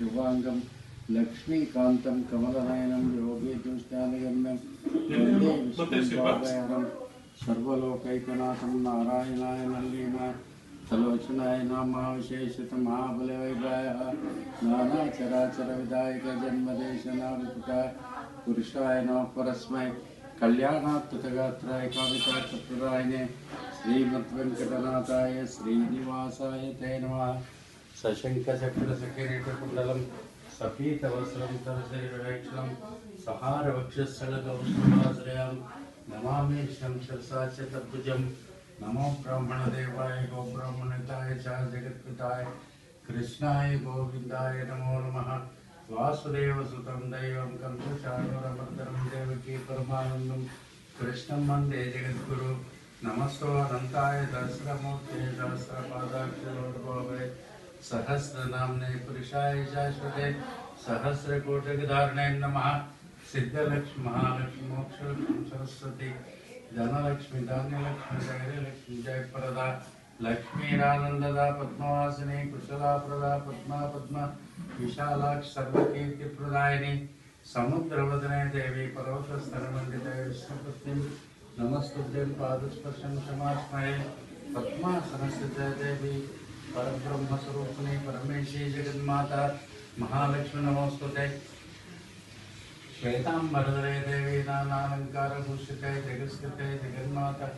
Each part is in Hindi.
शुभांगं लक्ष्मीकान्तं कमलनयनं योगीजुष्टानुगम्यं वन्दे विष्णुपादहरं सर्वलोकैकनाथं नारायणाय नल्लीनाय तलोचनाय नमः विशेषतमहाबलवैभवाय नानाचराचरविधायक जन्मदेशनाभिपुताय पुरुषाय नमः परस्मै कल्याणात्तुतगात्राय कामितार्थप्रदायिने श्रीमद्वेङ्कटनाथाय श्रीनिवासाय ते नमः सशङ्खचक्रसकिरीटकुण्डलं सपीतवस्त्रं तरशरीरवेक्षणं सहारवक्षस्थलगौष्ठवाश्रयां नमामि शं शिरसा च तद्भुजं नमो ब्राह्मणदेवाय गोब्राह्मणताय च जगत्पिताय कृष्णाय गोविन्दाय नमो नमः वासुदेवसुतं दैवं कंसचाणूरमर्दनं देवकी परमानन्दं कृष्णं वन्दे जगद्गुरु नमस्तो अनन्ताय सहस्रमूर्ते सहस्रपादाक्षरोद्भवे सहस्रनाम्ने पुरुषाय शाश्वते सहस्रकोटिधारणे नमः सिद्धलक्ष्मी महालक्ष्मी मोक्षलक्ष्मी सरस्वती धनलक्ष्मी धान्यलक्ष्मी धैर्यलक्ष्मी जयप्रदा लक्ष्मीरानन्ददा पद्मवासिनी कुशलाप्रदा पद्मा पद्मा विशालाक्ष सर्वकीर्तिप्रदायिनी समुद्रवदने देवी पर्वतस्तनमण्डिते विष्णुपत्नीं नमस्तुभ्यं पादस्पर्शं क्षमास्महे पद्मासनस्थिता देवी परब्रह्मस्वरूपिणी परमेशी जगन्माता महालक्ष्मी नमोस्तुते श्वेतांबरधरे देवी नानालंकारभूषिते जगत्स्थिते जगन्माता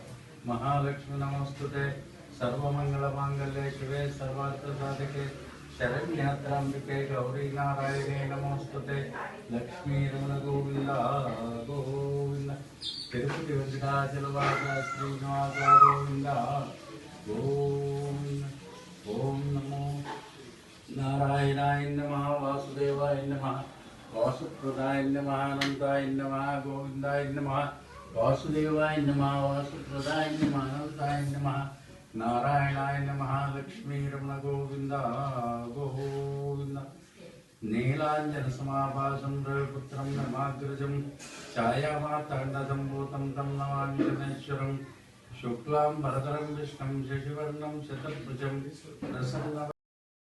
महालक्ष्मी नमोस्तुते सर्वमंगलमांगल्ये शिवे सर्वार्थसाधिके शरण्यत्रांबिके गौरी नारायणे नमोस्तुते लक्ष्मी रमण गोविंद गोविंद तिरुपति वेंकटाचलवास श्रीनिवास गोविंद गोविंद ओम नमो नारायणाय नमः वासुदेवाय नमः वासुप्रदाय नमः अनंताय नमः गोविंदाय नमः वासुदेवाय नमः वासुप्रदाय नमः अनंताय नमः नारायणाय नमः लक्ष्मी रमण गोविंद गोविंद नीलांजन समाभासं रविपुत्रं नमाग्रजं छायामार्ताण्डसम्भूतं तं नमामि गणेश्वरं शुक्लां वरदरं विष्णुं शशिवर्णं शतभुजं प्रसन्नं